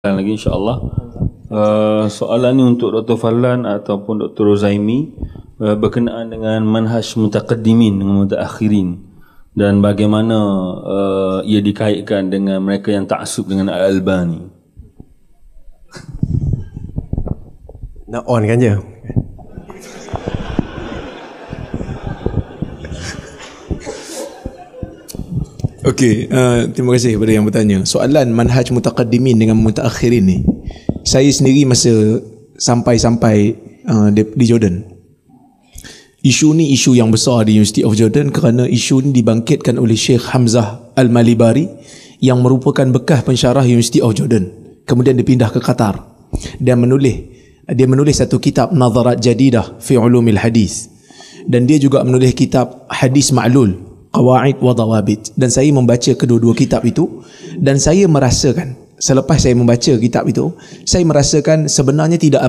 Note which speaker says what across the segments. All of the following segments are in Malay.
Speaker 1: lagi insya-Allah. Soalan ni untuk Dr. Fadlan ataupun Dr. Rozaimi berkenaan dengan manhaj mutaqaddimin dengan mutaakhirin dan bagaimana ia dikaitkan dengan mereka yang taksub dengan Al-Albani.
Speaker 2: Nak on kan je. Okey, terima kasih kepada yang bertanya. Soalan manhaj mutaqaddimin dengan mutaakhirin ni, saya sendiri masa sampai di Jordan, isu ni isu yang besar di University of Jordan kerana isu ni dibangkitkan oleh Sheikh Hamzah Al-Malibari yang merupakan bekas pensyarah University of Jordan, kemudian dipindah ke Qatar dan dia menulis satu kitab Nadharat Jadidah fi Ulumil Hadis, dan dia juga menulis kitab Hadis Ma'lul Qawaid wa Dawabit, dan saya membaca kedua-dua kitab itu dan saya merasakan selepas saya membaca kitab itu, saya merasakan sebenarnya tidak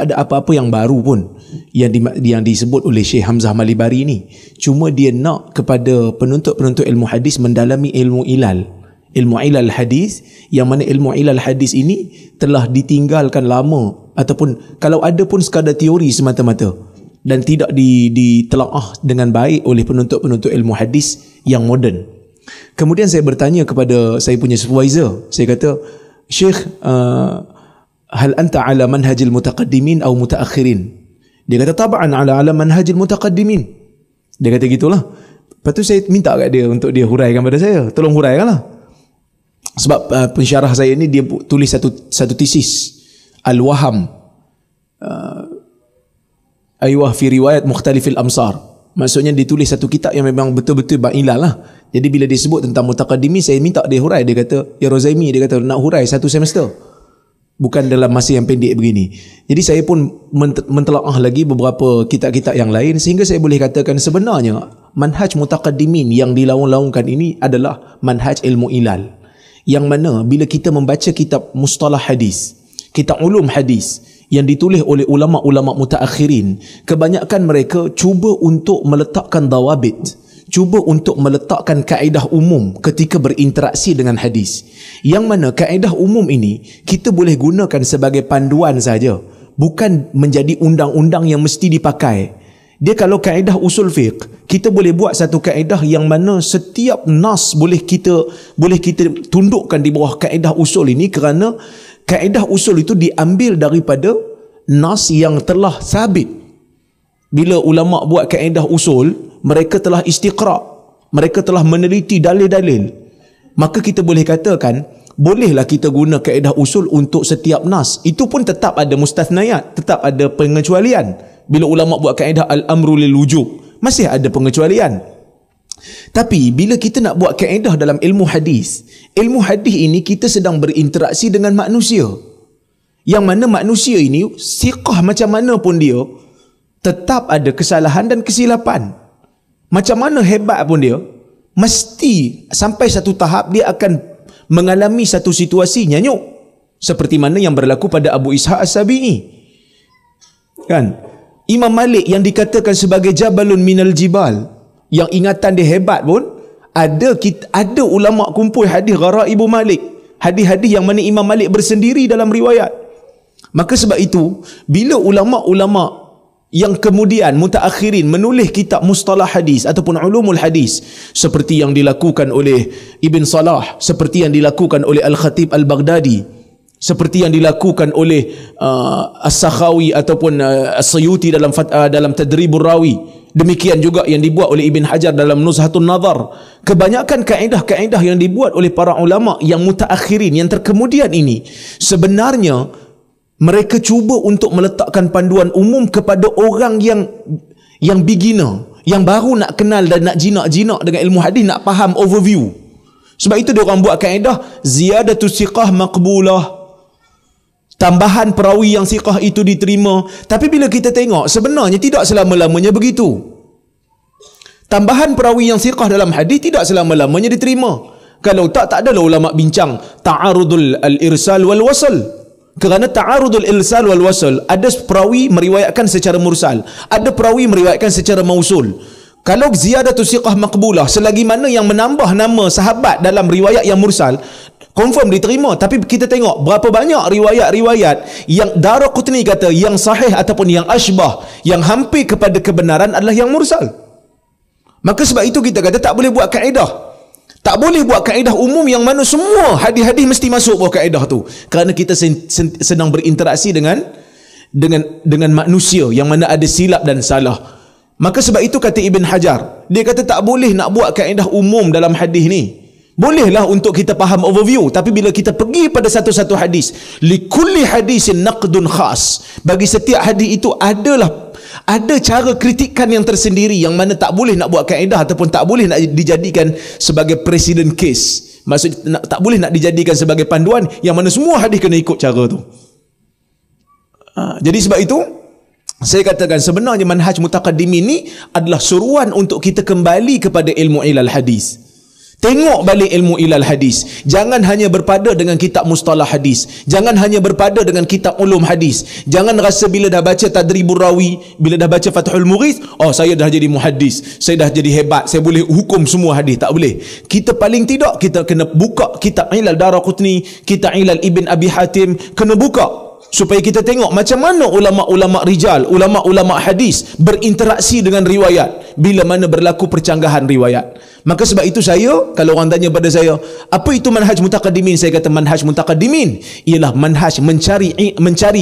Speaker 2: ada apa-apa yang baru pun yang disebut oleh Syekh Hamzah Malibari ini. Cuma dia nak kepada penuntut-penuntut ilmu hadis mendalami ilmu ilal hadis, yang mana ilmu ilal hadis ini telah ditinggalkan lama, ataupun kalau ada pun sekadar teori semata-mata dan tidak ditelaah dengan baik oleh penuntut-penuntut ilmu hadis yang moden. Kemudian saya bertanya kepada saya punya supervisor, saya kata, Syekh, hal anta ala manhajil mutaqaddimin atau mutaakhirin? Dia kata, tab'an ala manhajil mutaqaddimin. Dia kata gitulah. Lepas tu saya minta kat dia untuk dia huraikan pada saya, tolong huraikanlah. Sebab pensyarah saya ni dia tulis satu tesis, Al-Waham Aywah fi riwayat mukhtalifil amsar. Maksudnya ditulis satu kitab yang memang betul-betul bailal lah. Jadi bila dia sebut tentang mutaqaddimi, saya minta dia hurai. Dia kata, ya Rozaimi, dia kata nak hurai satu semester, bukan dalam masa yang pendek begini. Jadi saya pun mentelaah lagi beberapa kitab-kitab yang lain, sehingga saya boleh katakan sebenarnya manhaj mutaqaddimin yang dilaung-laungkan ini adalah manhaj ilmu ilal, yang mana bila kita membaca kitab mustalah hadis, kitab ulum hadis yang ditulis oleh ulama-ulama mutaakhirin, kebanyakan mereka cuba untuk meletakkan dawabit, cuba untuk meletakkan kaedah umum ketika berinteraksi dengan hadis, yang mana kaedah umum ini kita boleh gunakan sebagai panduan saja, bukan menjadi undang-undang yang mesti dipakai. Dia kalau kaedah usul fiqh, kita boleh buat satu kaedah yang mana setiap nas boleh kita tundukkan di bawah kaedah usul ini, kerana kaedah usul itu diambil daripada nas yang telah sabit. Bila ulama buat kaedah usul, mereka telah istiqra', mereka telah meneliti dalil-dalil. Maka kita boleh katakan, bolehlah kita guna kaedah usul untuk setiap nas. Itu pun tetap ada mustathnayat, tetap ada pengecualian. Bila ulama buat kaedah al-amru lil wujub, masih ada pengecualian. Tapi bila kita nak buat kaedah dalam ilmu hadis ini kita sedang berinteraksi dengan manusia, yang mana manusia ini siqah macam mana pun dia tetap ada kesalahan dan kesilapan. Macam mana hebat pun dia, mesti sampai satu tahap dia akan mengalami satu situasi nyanyuk, seperti mana yang berlaku pada Abu Ishaq As-Sabi'i, kan? Imam Malik yang dikatakan sebagai jabalun minal jibal, yang ingatan dia hebat pun, ada ulama kumpul hadis Gharaibul Malik, hadis-hadis yang mana Imam Malik bersendiri dalam riwayat. Maka sebab itu, bila ulama-ulama yang kemudian mutaakhirin menulis kitab mustalah hadis ataupun ulumul hadis, seperti yang dilakukan oleh Ibn Salah, seperti yang dilakukan oleh Al-Khatib Al-Baghdadi, seperti yang dilakukan oleh As-Sakhawi ataupun As-Suyuti dalam Tadribur Rawi, demikian juga yang dibuat oleh Ibn Hajar dalam Nuzhatun Nazar. Kebanyakan kaedah-kaedah yang dibuat oleh para ulama yang mutaakhirin, yang terkemudian ini, sebenarnya mereka cuba untuk meletakkan panduan umum kepada orang yang beginner, yang baru nak kenal dan nak jinak-jinak dengan ilmu hadis, nak faham overview. Sebab itu dia orang buat kaedah ziyadatus siqah maqbulah, tambahan perawi yang siqah itu diterima. Tapi bila kita tengok, sebenarnya tidak selama-lamanya begitu. Tambahan perawi yang siqah dalam hadis tidak selama-lamanya diterima. Kalau tak adalah ulama bincang ta'arudul al-irsal wal wasl. Kerana ta'arudul irsal wal wasl, ada perawi meriwayatkan secara mursal, ada perawi meriwayatkan secara mausul. Kalau ziyadatu siqah maqbulah, selagi mana yang menambah nama sahabat dalam riwayat yang mursal, Confirm diterima. Tapi kita tengok berapa banyak riwayat-riwayat yang Daraqutni kata yang sahih ataupun yang asbah, yang hampir kepada kebenaran adalah yang mursal. Maka sebab itu kita kata tak boleh buat kaedah. Tak boleh buat kaedah umum yang mana semua hadis-hadis mesti masuk bawah kaedah tu. Kerana kita sedang berinteraksi dengan manusia yang mana ada silap dan salah. Maka sebab itu kata Ibn Hajar, dia kata tak boleh nak buat kaedah umum dalam hadis ni. Bolehlah untuk kita faham overview, tapi bila kita pergi pada satu-satu hadis, likulli hadisin naqdun khas, bagi setiap hadis itu ada cara kritikan yang tersendiri yang mana tak boleh nak buat kaedah ataupun tak boleh nak dijadikan sebagai precedent case. Maksudnya tak boleh nak dijadikan sebagai panduan yang mana semua hadis kena ikut cara tu. Jadi sebab itu saya katakan sebenarnya manhaj mutaqaddimin ni adalah suruan untuk kita kembali kepada ilmu ilal hadis. Tengok balik ilmu ilal hadis. Jangan hanya berpada dengan kitab mustalah hadis. Jangan hanya berpada dengan kitab ulum hadis. Jangan rasa bila dah baca Tadribur Rawi, bila dah baca Fathul Mughith, oh saya dah jadi muhaddis, saya dah jadi hebat, saya boleh hukum semua hadis. Tak boleh. Kita paling tidak kita kena buka kitab Ilal Daraqutni, kitab Ilal Ibn Abi Hatim, kena buka supaya kita tengok macam mana ulama-ulama rijal, ulama-ulama hadis berinteraksi dengan riwayat bila mana berlaku percanggahan riwayat. Maka sebab itu saya, kalau orang tanya pada saya, apa itu manhaj mutaqaddimin? Saya kata manhaj mutaqaddimin ialah manhaj mencari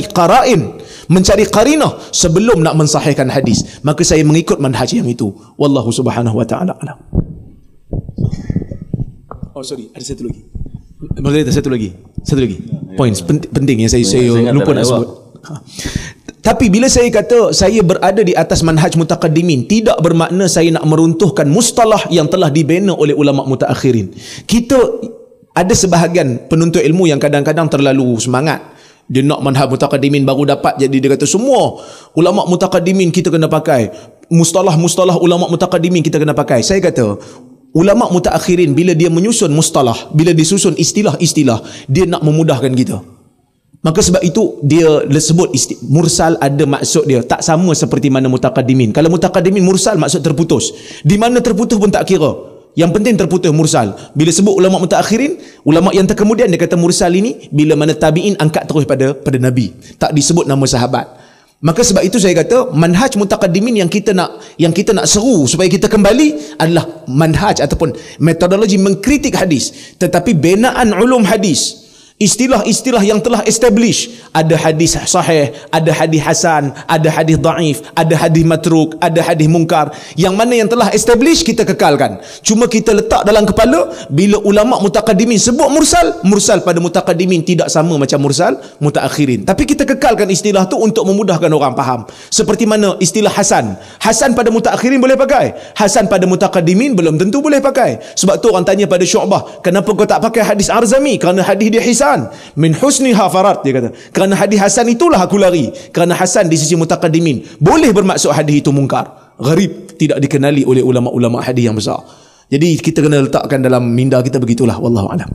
Speaker 2: qara'in, mencari qarinah sebelum nak mensahihkan hadis. Maka saya mengikut manhaj yang itu. Wallahu subhanahu wa ta'ala alam. Oh sorry, ada satu lagi. Satu lagi. Points penting yang saya lupa nak sebut. Tapi bila saya kata saya berada di atas manhaj mutaqaddimin, tidak bermakna saya nak meruntuhkan mustalah yang telah dibina oleh ulama mutaakhirin. Kita ada sebahagian penuntut ilmu yang kadang-kadang terlalu semangat. Dia nak manhaj mutaqaddimin baru dapat, jadi dia kata semua ulama mutaqaddimin kita kena pakai. Mustalah-mustalah ulama mutaqaddimin kita kena pakai. Saya kata ulama mutaakhirin bila dia menyusun mustalah, bila disusun istilah-istilah, dia nak memudahkan kita. Maka sebab itu dia sebut mursal ada maksud dia tak sama seperti mana mutaqaddimin. Kalau mutaqaddimin mursal maksud terputus. Di mana terputus pun tak kira. Yang penting terputus mursal. Bila sebut ulama mutaakhirin, ulama yang terkemudian, dia kata mursal ini bila mana tabi'in angkat terus pada Nabi. Tak disebut nama sahabat. Maka sebab itu saya kata manhaj mutaqaddimin yang kita nak seru supaya kita kembali adalah manhaj ataupun metodologi mengkritik hadis, tetapi binaan ulum hadis, istilah-istilah yang telah establish. Ada hadis sahih, ada hadis hasan, ada hadis dhaif, ada hadis matruk, ada hadis mungkar. Yang mana yang telah establish kita kekalkan. Cuma kita letak dalam kepala bila ulama mutaqaddimin sebut mursal pada mutaqaddimin tidak sama macam mursal mutaakhirin. Tapi kita kekalkan istilah tu untuk memudahkan orang faham. Seperti mana istilah hasan. Hasan pada mutaakhirin boleh pakai, hasan pada mutaqaddimin belum tentu boleh pakai. Sebab tu orang tanya pada Syu'bah, kenapa kau tak pakai hadis Arzami? Kerana hadis dia hisan. Min husniha farat, dia kata. Kerana hadis hasan itulah aku lari. Kerana hasan di sisi mutaqaddimin boleh bermaksud hadis itu mungkar, gharib, tidak dikenali oleh ulama-ulama hadis yang besar. Jadi kita kena letakkan dalam minda kita begitulah. Wallahu a'lam.